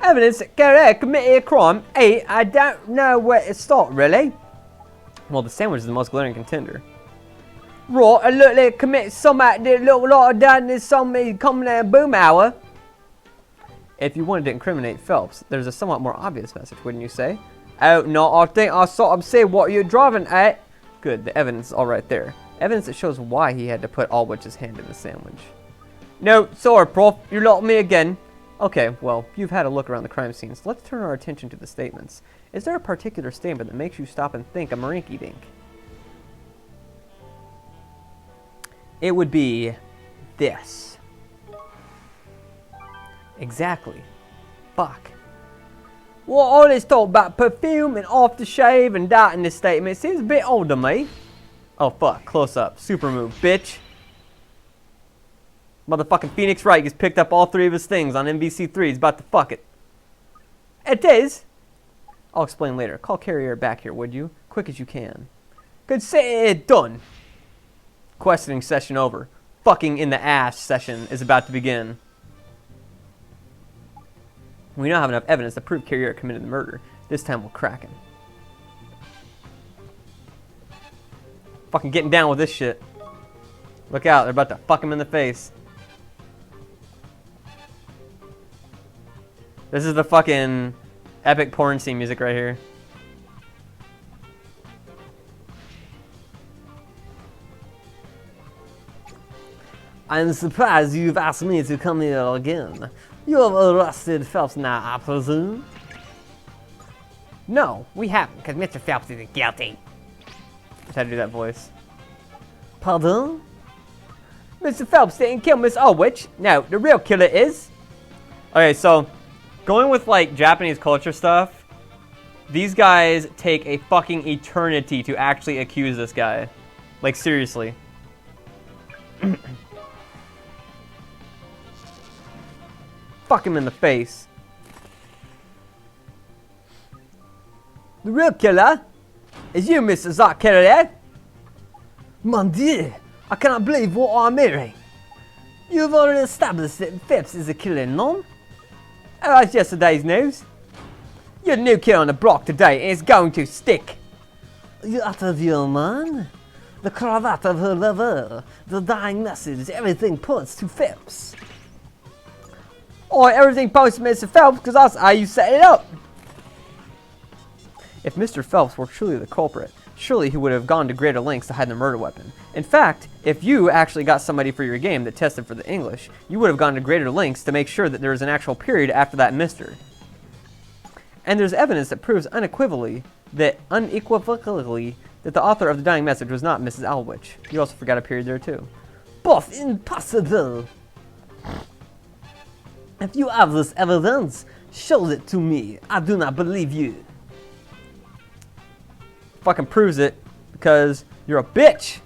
Evidence that Carrier committed a crime? I don't know where to start, really. Well, the sandwich is the most glaring contender. Right, I look like commit some act that look like done this somebody coming at boom hour. If you wanted to incriminate Phelps, there's a somewhat more obvious message, wouldn't you say? Oh, no, I think I saw him say what you're driving at. Good, the evidence is all right there. Evidence that shows why he had to put Aldwich's hand in the sandwich. No, sorry, Prof. You locked me again. Okay, well, you've had a look around the crime scene, so let's turn our attention to the statements. Is there a particular statement that makes you stop and think a marinky-dink? It would be this. Exactly. Fuck. Well, all this talk about perfume and aftershave and that in this statement seems a bit old to me. Oh, fuck. Close up. Super move, bitch. Motherfucking Phoenix Wright has picked up all three of his things on NBC3. He's about to fuck it. It is. I'll explain later. Call Carrier back here, would you? Quick as you can. Consider it done. Questioning session over. Fucking in the ass session is about to begin. We now have enough evidence to prove Carrier committed the murder. This time we'll crack him. Fucking getting down with this shit. Look out, they're about to fuck him in the face. This is the fucking epic porn scene music right here. I'm surprised you've asked me to come here again. You have arrested Phelps now, I presume? No, we haven't, because Mr. Phelps isn't guilty. Just had to do that voice. Pardon? Mr. Phelps didn't kill Miss Aldwich. No, the real killer is... Okay, so, going with, like, Japanese culture stuff, these guys take a fucking eternity to actually accuse this guy. Like, seriously. Fuck him in the face. The real killer is you, Mr. Zakarian. Mon Dieu, I cannot believe what I'm hearing. You've already established that Phelps is a killer, no? Oh, that's yesterday's news. You're the new kid on the block today, and it's going to stick. You out of your mind? The cravat of her lover, the dying message, everything points to Phelps. Oh, everything points to Mr. Phelps because that's how you set it up. If Mr. Phelps were truly the culprit, surely he would have gone to greater lengths to hide the murder weapon. In fact, if you actually got somebody for your game that tested for the English, you would have gone to greater lengths to make sure that there was an actual period after that Mr. And there's evidence that proves unequivocally that the author of the dying message was not Mrs. Aldwich. You also forgot a period there too. But impossible! If you have this evidence, show it to me. I do not believe you. Fucking proves it because you're a bitch.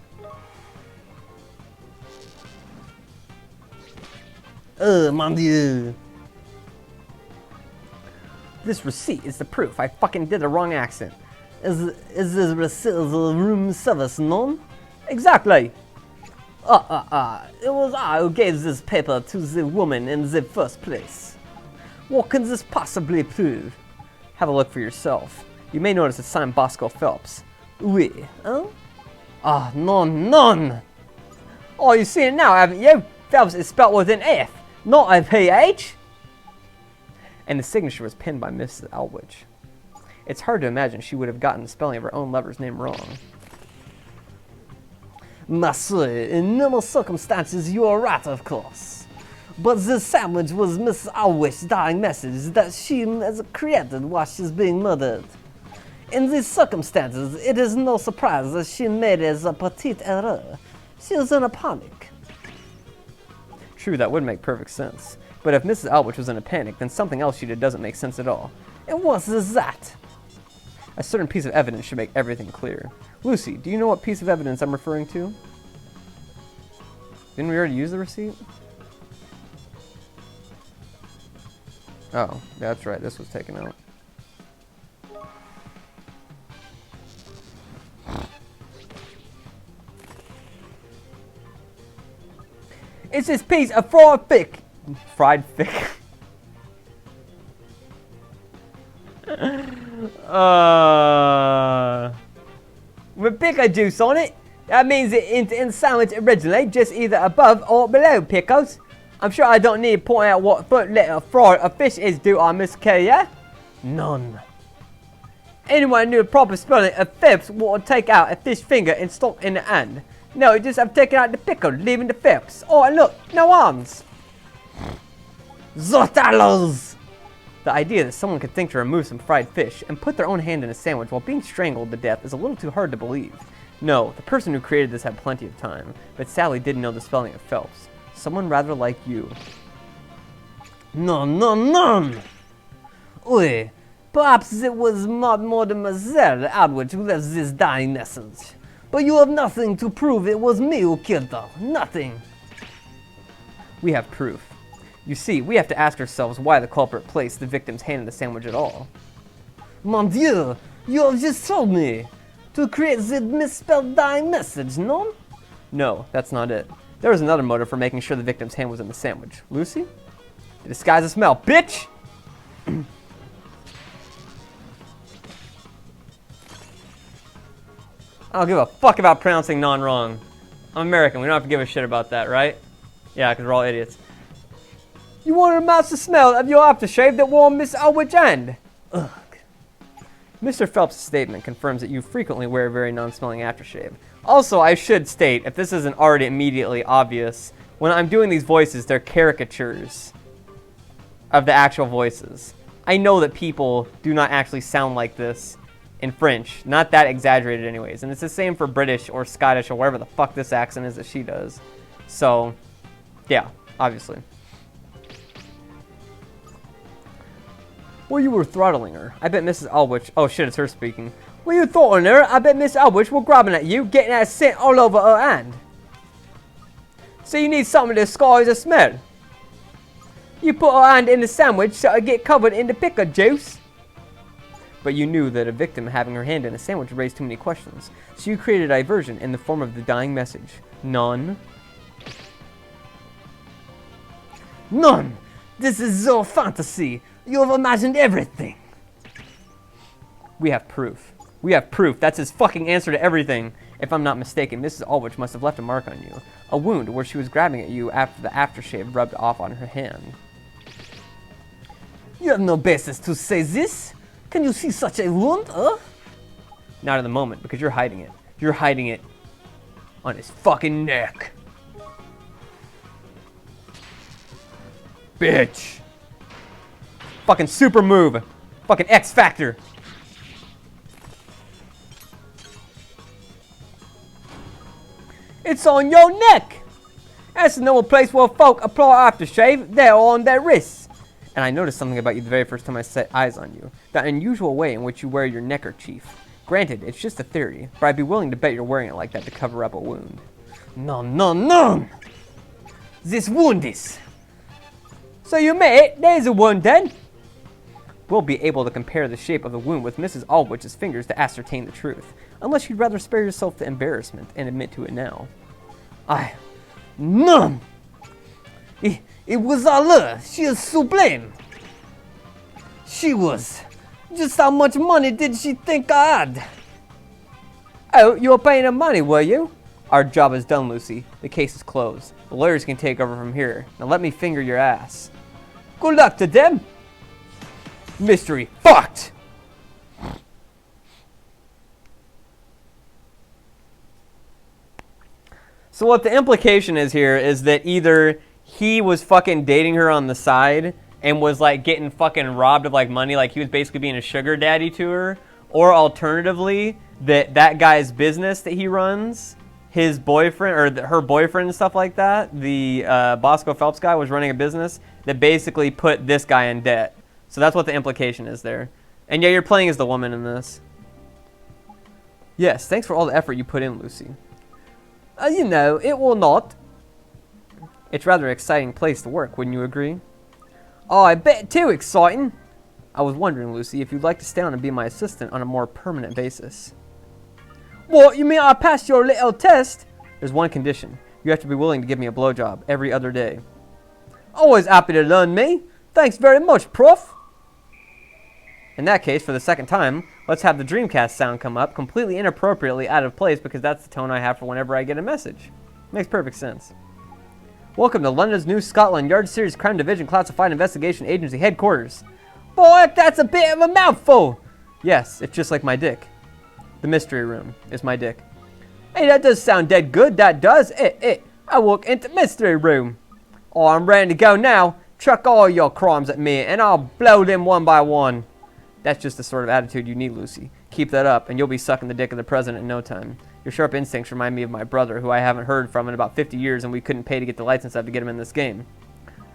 Mon Dieu. This receipt is the proof. I fucking did the wrong accent. Is this receipt the room service known? Exactly. It was I who gave this paper to the woman in the first place. What can this possibly prove? Have a look for yourself. You may notice it's signed Bosco Phelps. Oui, huh? Ah, none. Oh, you've seen it now, haven't you? Phelps is spelled with an F, not a PH. And the signature was penned by Mrs. Aldwich. It's hard to imagine she would have gotten the spelling of her own lover's name wrong. Monsieur, in normal circumstances you are right, of course. But this sandwich was Mrs. Aldwich's dying message that she has created while she's being murdered. In these circumstances, it is no surprise that she made as a petite error. She was in a panic. True, that would make perfect sense. But if Mrs. Aldwich was in a panic, then something else she did doesn't make sense at all. And what is that? A certain piece of evidence should make everything clear. Lucy, do you know what piece of evidence I'm referring to? Didn't we already use the receipt? Oh, yeah, that's right. This was taken out. It's this piece of fried fish. With pickle juice on it. That means it in the sandwich originally, just either above or below pickles. I'm sure I don't need to point out what foot little fraud a fish is, do I, Miss K, yeah? None. Anyone who knew the proper spelling of fibs would take out a fish finger and stop in the hand. No, you just have taken out the pickle, leaving the fibs. Oh, and look, no arms. Zotalos! The idea that someone could think to remove some fried fish and put their own hand in a sandwich while being strangled to death is a little too hard to believe. No, the person who created this had plenty of time, but sadly didn't know the spelling of Phelps. Someone rather like you. None. Oi, perhaps it was Mademoiselle Edward who left this dying message. But you have nothing to prove it was me who killed her. Nothing. We have proof. You see, we have to ask ourselves why the culprit placed the victim's hand in the sandwich at all. Mon Dieu, you have just told me. To create the misspelled dying message, no? No, that's not it. There was another motive for making sure the victim's hand was in the sandwich. Lucy? To disguise the smell, bitch! I don't give a fuck about pronouncing non wrong. I'm American, we don't have to give a shit about that, right? Yeah, because we're all idiots. You want to match the smell of your aftershave that wore Miss Elwood's hand? Ugh. Mr. Phelps' statement confirms that you frequently wear a very non-smelling aftershave. Also, I should state, if this isn't already immediately obvious, when I'm doing these voices, they're caricatures of the actual voices. I know that people do not actually sound like this in French. Not that exaggerated anyways. And it's the same for British or Scottish or whatever the fuck this accent is that she does. So, yeah, obviously. Well, you were throttling her. I bet Mrs. Alwich... Oh shit, it's her speaking. Well, you throttling her. I bet Miss Alwich was grabbing at you, getting that scent all over her hand. So you need something to disguise the smell. You put her hand in the sandwich so it get covered in the pickle juice. But you knew that a victim having her hand in a sandwich raised too many questions. So you created a diversion in the form of the dying message. None. This is your fantasy. You have imagined everything. We have proof. That's his fucking answer to everything. If I'm not mistaken, Mrs. Aldrich must have left a mark on you. A wound where she was grabbing at you after the aftershave rubbed off on her hand. You have no basis to say this. Can you see such a wound, huh? Not at the moment, because you're hiding it. You're hiding it on his fucking neck. Bitch. Fucking super move. Fucking X Factor. It's on your neck. That's the normal place where folk apply aftershave. They're on their wrists. And I noticed something about you the very first time I set eyes on you. That unusual way in which you wear your neckerchief. Granted, it's just a theory, but I'd be willing to bet you're wearing it like that to cover up a wound. No. This wound is. So you made it. There's a wound then. We'll be able to compare the shape of the wound with Mrs. Aldwich's fingers to ascertain the truth. Unless you'd rather spare yourself the embarrassment and admit to it now. None! It was Allah. She is sublime. She was. Just how much money did she think I had? Oh, you were paying her money, were you? Our job is done, Lucy. The case is closed. The lawyers can take over from here. Now let me finger your ass. Good luck to them. Mystery fucked. So what the implication is here is that either he was fucking dating her on the side and was like getting fucking robbed of like money, like he was basically being a sugar daddy to her, or alternatively that guy's business that he runs, his boyfriend or her boyfriend and stuff like that, the Bosco Phelps guy was running a business that basically put this guy in debt. So that's what the implication is there. And yeah, you're playing as the woman in this. Yes, thanks for all the effort you put in, Lucy. You know, it will not. It's rather an exciting place to work, wouldn't you agree? Oh, I bet too exciting. I was wondering, Lucy, if you'd like to stay on and be my assistant on a more permanent basis. What, you mean I passed your little test? There's one condition. You have to be willing to give me a blowjob every other day. Always happy to learn me. Thanks very much, Prof. In that case, for the second time, let's have the Dreamcast sound come up, completely inappropriately out of place because that's the tone I have for whenever I get a message. Makes perfect sense. Welcome to London's new Scotland Yard Series Crime Division Classified Investigation Agency Headquarters. Boy, that's a bit of a mouthful! Yes, it's just like my dick. The mystery room is my dick. Hey, that does sound dead good, that does. I walk into mystery room. Oh, I'm ready to go now. Chuck all your crimes at me, and I'll blow them one by one. That's just the sort of attitude you need, Lucy. Keep that up, and you'll be sucking the dick of the president in no time. Your sharp instincts remind me of my brother, who I haven't heard from in about 50 years, and we couldn't pay to get the license up to get him in this game.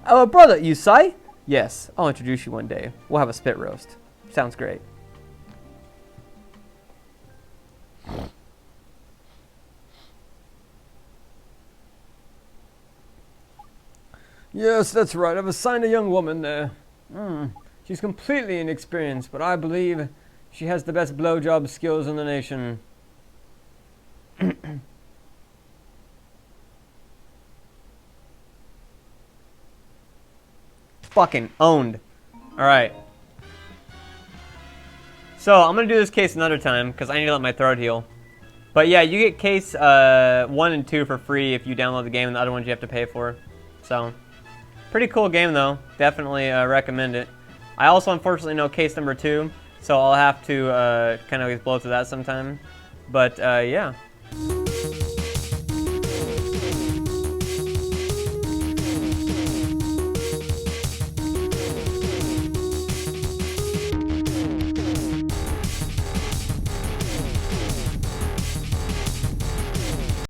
Oh, a brother, you say? Yes, I'll introduce you one day. We'll have a spit roast. Sounds great. Yes, that's right. I've assigned a young woman there. She's completely inexperienced, but I believe she has the best blowjob skills in the nation. Fucking owned. Alright. So, I'm going to do this case another time, because I need to let my throat heal. But yeah, you get case 1 and 2 for free if you download the game, and the other ones you have to pay for. So, pretty cool game though. Definitely recommend it. I also unfortunately know case number 2, so I'll have to kind of blow through that sometime. But yeah.